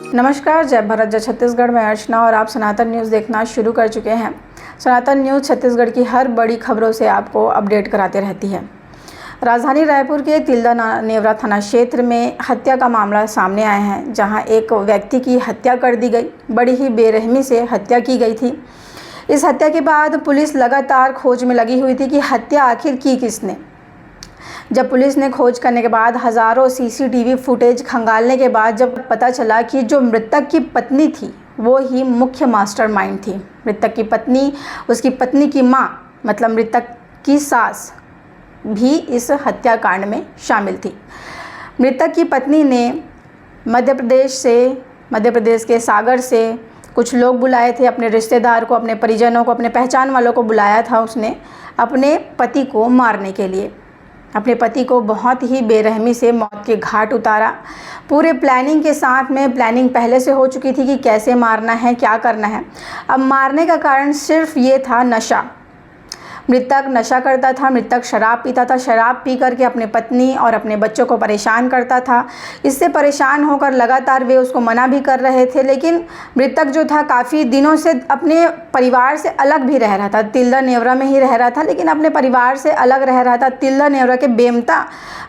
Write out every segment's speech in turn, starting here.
नमस्कार, जय भारत जय छत्तीसगढ़ में अर्चना और आप सनातन न्यूज़ देखना शुरू कर चुके हैं। सनातन न्यूज़ छत्तीसगढ़ की हर बड़ी खबरों से आपको अपडेट कराते रहती है। राजधानी रायपुर के तिल्दा नेवरा थाना क्षेत्र में हत्या का मामला सामने आया है, जहां एक व्यक्ति की हत्या कर दी गई। बड़ी ही बेरहमी से हत्या की गई थी। इस हत्या के बाद पुलिस लगातार खोज में लगी हुई थी कि हत्या आखिर की किसने। जब पुलिस ने खोज करने के बाद हज़ारों सीसीटीवी फुटेज खंगालने के बाद जब पता चला कि जो मृतक की पत्नी थी वो ही मुख्य मास्टरमाइंड थी। मृतक की पत्नी, उसकी पत्नी की मां मतलब मृतक की सास भी इस हत्याकांड में शामिल थी। मृतक की पत्नी ने मध्य प्रदेश के सागर से कुछ लोग बुलाए थे, अपने रिश्तेदार को, अपने परिजनों को, अपने पहचान वालों को बुलाया था उसने अपने पति को मारने के लिए। अपने पति को बहुत ही बेरहमी से मौत के घाट उतारा। पूरे प्लानिंग के साथ में प्लानिंग पहले से हो चुकी थी कि कैसे मारना है, क्या करना है। अब मारने का कारण सिर्फ ये था नशा। मृतक नशा करता था, मृतक शराब पीता था। शराब पी करके अपने पत्नी और अपने बच्चों को परेशान करता था। इससे परेशान होकर लगातार वे उसको मना भी कर रहे थे, लेकिन मृतक जो था काफ़ी दिनों से अपने परिवार से अलग भी रह रहा था। तिल्दा नेवरा में ही रह रहा था, लेकिन अपने परिवार से अलग रह रहा था। तिल्दा नेवरा के बेमता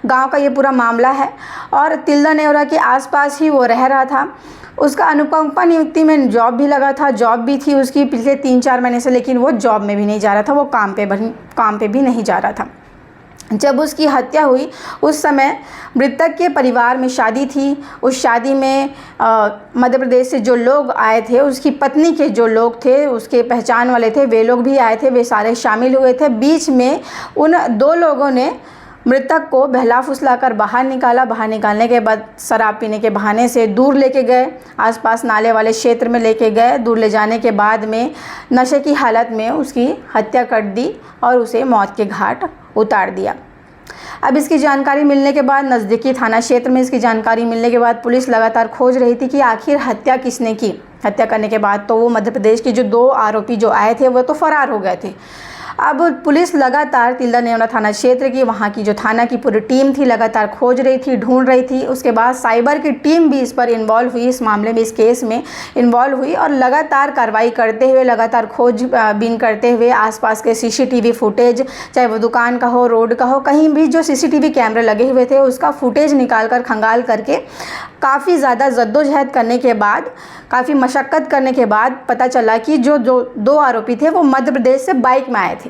गाँव का ये पूरा मामला है और तिल्दा नेवरा के आसपास ही वो रह रहा था। उसका अनुकंपा नियुक्ति में जॉब भी लगा था, जॉब भी थी उसकी पिछले 3-4 महीने से, लेकिन वो जॉब में भी नहीं जा रहा था, वो काम पे भी नहीं जा रहा था। जब उसकी हत्या हुई उस समय मृतक के परिवार में शादी थी। उस शादी में मध्य प्रदेश से जो लोग आए थे, उसकी पत्नी के जो लोग थे, उसके पहचान वाले थे, वे लोग भी आए थे, वे सारे शामिल हुए थे। बीच में उन 2 लोगों ने मृतक को बहला फुसलाकर बाहर निकाला। बाहर निकालने के बाद शराब पीने के बहाने से दूर लेके गए, आसपास नाले वाले क्षेत्र में लेके गए। दूर ले जाने के बाद में नशे की हालत में उसकी हत्या कर दी और उसे मौत के घाट उतार दिया। अब इसकी जानकारी मिलने के बाद नज़दीकी थाना क्षेत्र में इसकी जानकारी मिलने के बाद पुलिस लगातार खोज रही थी कि आखिर हत्या किसने की। हत्या करने के बाद तो वो मध्य प्रदेश के जो 2 आरोपी जो आए थे वो तो फरार हो गए थे। अब पुलिस लगातार तिल्दा नेवरा थाना क्षेत्र की, वहाँ की जो थाना की पूरी टीम थी, लगातार खोज रही थी, ढूंढ रही थी। उसके बाद साइबर की टीम भी इस पर इन्वॉल्व हुई, इस मामले में, इस केस में इन्वॉल्व हुई और लगातार कार्रवाई करते हुए, लगातार खोजबीन करते हुए आसपास के सीसीटीवी फुटेज, चाहे वो दुकान का हो, रोड का हो, कहीं भी जो सीसीटीवी कैमरे लगे हुए थे उसका फुटेज निकाल कर खंगाल करके काफ़ी ज़्यादा जद्दोजहद करने के बाद, काफ़ी मशक्क़त करने के बाद पता चला कि जो 2 आरोपी थे वो मध्य प्रदेश से बाइक में आए थे।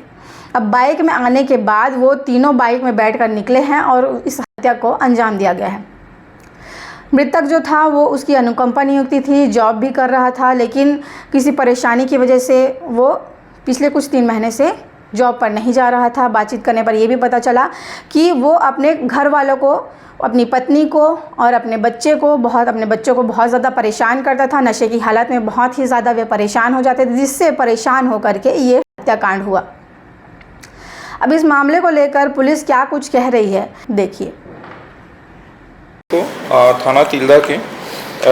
अब बाइक में आने के बाद वो तीनों बाइक में बैठकर निकले हैं और इस हत्या को अंजाम दिया गया है। मृतक जो था वो उसकी अनुकंपा नियुक्ति थी, जॉब भी कर रहा था, लेकिन किसी परेशानी की वजह से वो पिछले कुछ 3 महीने से जॉब पर नहीं जा रहा था। बातचीत करने पर यह भी पता चला कि वो अपने घर वालों को, अपनी पत्नी को और अपने बच्चों को बहुत ज़्यादा परेशान करता था। नशे की हालत में बहुत ही ज़्यादा वे परेशान हो जाते थे, जिससे परेशान होकर के ये हत्याकांड हुआ। अब इस मामले को लेकर पुलिस क्या कुछ कह रही है, देखिए। तो थाना तिल्दा के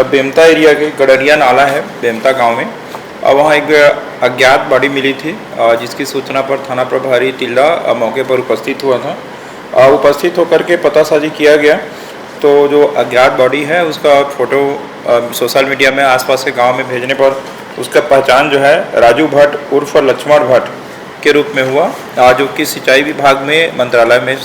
बेमता एरिया के गडरिया नाला है बेमता गांव में, वहाँ एक अज्ञात बॉडी मिली थी, जिसकी सूचना पर थाना प्रभारी तिल्दा मौके पर उपस्थित हुआ था। उपस्थित होकर के पतासाजी किया गया तो जो अज्ञात बॉडी है उसका फ़ोटो सोशल मीडिया में आसपास के गांव में भेजने पर उसका पहचान जो है राजू भट्ट उर्फ लक्ष्मण भट्ट के रूप में हुआ, जो कि सिंचाई विभाग में मंत्रालय में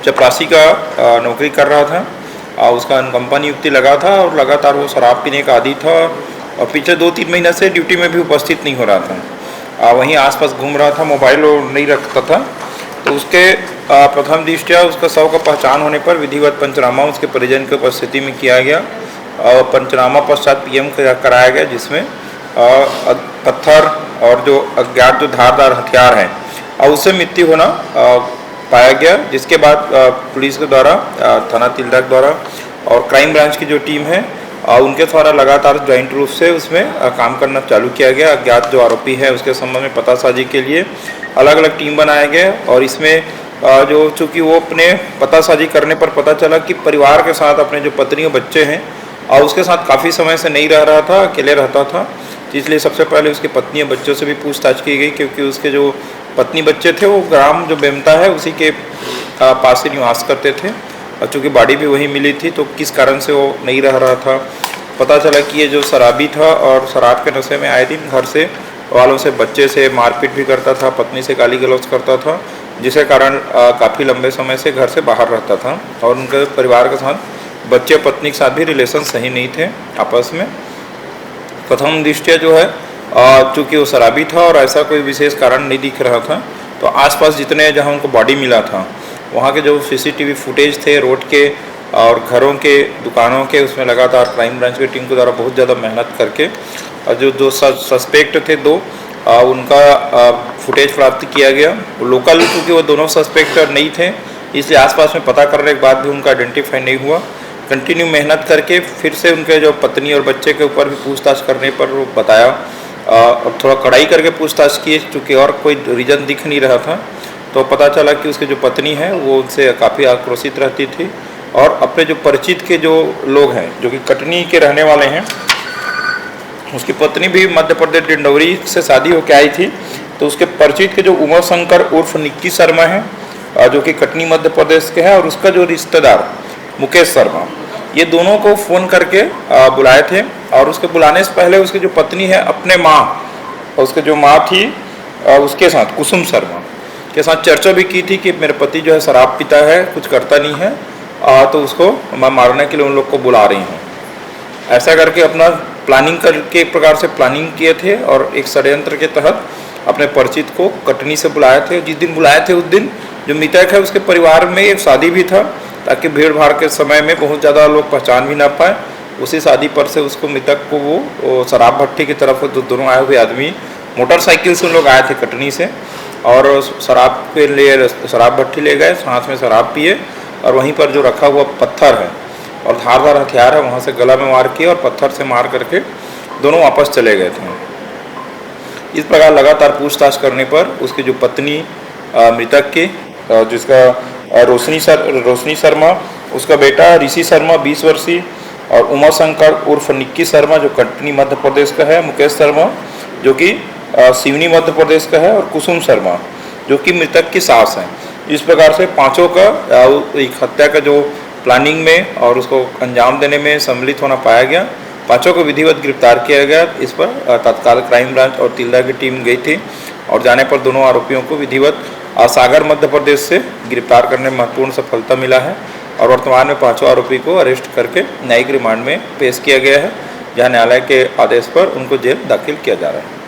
चपरासी का नौकरी कर रहा था। उसका अनुकंपा नियुक्ति लगा था और लगातार वो शराब पीने का आदी था और पिछले 2-3 महीने से ड्यूटी में भी उपस्थित नहीं हो रहा था। वहीं आसपास घूम रहा था, मोबाइल नहीं रखता था। तो उसके प्रथम दृष्टया उसका शव का पहचान होने पर विधिवत पंचनामा उसके परिजन की उपस्थिति में किया गया और पंचनामा पश्चात पीएम कराया गया, जिसमें पत्थर और जो अज्ञात जो धारदार हथियार हैं और उससे मृत्यु होना पाया गया। जिसके बाद पुलिस के द्वारा, थाना तिल्दा द्वारा और क्राइम ब्रांच की जो टीम है उनके द्वारा लगातार ज्वाइंट रूप से उसमें काम करना चालू किया गया। अज्ञात जो आरोपी है उसके संबंध में पतासाजी के लिए अलग अलग टीम बनाए गए और इसमें जो चूँकि वो अपने पतासाजी करने पर पता चला कि परिवार के साथ अपने जो पत्नी और बच्चे हैं और उसके साथ काफ़ी समय से नहीं रह रहा था, अकेले रहता था। इसलिए सबसे पहले उसकी पत्नी और बच्चों से भी पूछताछ की गई, क्योंकि उसके जो पत्नी बच्चे थे वो ग्राम जो बेमता है उसी के पास ही निवास करते थे और चूँकि बॉडी भी वहीं मिली थी तो किस कारण से वो नहीं रह रहा था पता चला कि ये जो शराबी था और शराब के नशे में आए दिन घर से वालों से, बच्चे से मारपीट भी करता था, पत्नी से गाली गलौज करता था, जिसके कारण काफ़ी लंबे समय से घर से बाहर रहता था और उनके परिवार के साथ, बच्चे पत्नी के साथ भी रिलेशन सही नहीं थे आपस में। प्रथम दृष्टया जो है चूँकि वो शराबी था और ऐसा कोई विशेष कारण नहीं दिख रहा था, तो आसपास जितने जहाँ उनको बॉडी मिला था वहाँ के जो CCTV फुटेज थे रोड के और घरों के, दुकानों के, उसमें लगातार क्राइम ब्रांच की टीम के द्वारा बहुत ज़्यादा मेहनत करके और जो सस्पेक्ट थे दो उनका फुटेज प्राप्त किया गया। लोकल क्योंकि वो दोनों सस्पेक्ट नहीं थे, इसलिए आसपास में पता करने के बाद भी उनका आइडेंटिफाई नहीं हुआ। कंटिन्यू मेहनत करके फिर से उनके जो पत्नी और बच्चे के ऊपर भी पूछताछ करने पर वो बताया और थोड़ा कड़ाई करके पूछताछ किए, चूँकि और कोई रीज़न दिख नहीं रहा था, तो पता चला कि उसकी जो पत्नी है वो उनसे काफ़ी आक्रोशित रहती थी और अपने जो परिचित के जो लोग हैं जो कि कटनी के रहने वाले हैं, उसकी पत्नी भी मध्य प्रदेश डिंडौरी से शादी होकर आई थी, तो उसके परिचित के जो उमा शंकर उर्फ निक्की शर्मा है जो कि कटनी मध्य प्रदेश के हैं, और उसका जो रिश्तेदार मुकेश शर्मा, ये दोनों को फ़ोन करके बुलाए थे। और उसके बुलाने से पहले उसकी जो पत्नी है अपने माँ, उसके जो माँ थी उसके साथ, कुसुम शर्मा के साथ चर्चा भी की थी कि मेरे पति जो है शराब पीता है, कुछ करता नहीं है, तो उसको मैं मारने के लिए उन लोग को बुला रही हूँ। ऐसा करके अपना प्लानिंग करके एक प्रकार से प्लानिंग किए थे और एक षड्यंत्र के तहत अपने परिचित को कटनी से बुलाए थे। जिस दिन बुलाए थे उस दिन जो मृतक है उसके परिवार में एक शादी भी था, ताकि भीड़ भाड़ के समय में बहुत ज़्यादा लोग पहचान भी ना पाए। उसी शादी पर से उसको, मृतक को, वो शराब भट्टी की तरफ दोनों आए हुए आदमी मोटरसाइकिल से उन लोग आए थे कटनी से और शराब के लिए शराब भट्टी ले गए, साथ में शराब पिए और वहीं पर जो रखा हुआ पत्थर है और धारदार हथियार है वहाँ से गला में वार किए और पत्थर से मार करके दोनों वापस चले गए थे। इस प्रकार लगातार पूछताछ करने पर उसकी जो पत्नी मृतक की, जिसका रोशनी शर्मा, उसका बेटा ऋषि शर्मा 20 वर्षीय और उमा शंकर उर्फ निक्की शर्मा जो कटनी मध्य प्रदेश का है, मुकेश शर्मा जो कि सिवनी मध्य प्रदेश का है, और कुसुम शर्मा जो कि मृतक की सास है। इस प्रकार से पांचों का एक हत्या का जो प्लानिंग में और उसको अंजाम देने में सम्मिलित होना पाया गया। पांचों को विधिवत गिरफ्तार किया गया। इस पर तत्काल क्राइम ब्रांच और तिल्दा की टीम गई थी और जाने पर दोनों आरोपियों को विधिवत सागर मध्य प्रदेश से गिरफ्तार करने में महत्वपूर्ण सफलता मिला है और वर्तमान में पांचों आरोपी को अरेस्ट करके न्यायिक रिमांड में पेश किया गया है, जहां न्यायालय के आदेश पर उनको जेल दाखिल किया जा रहा है।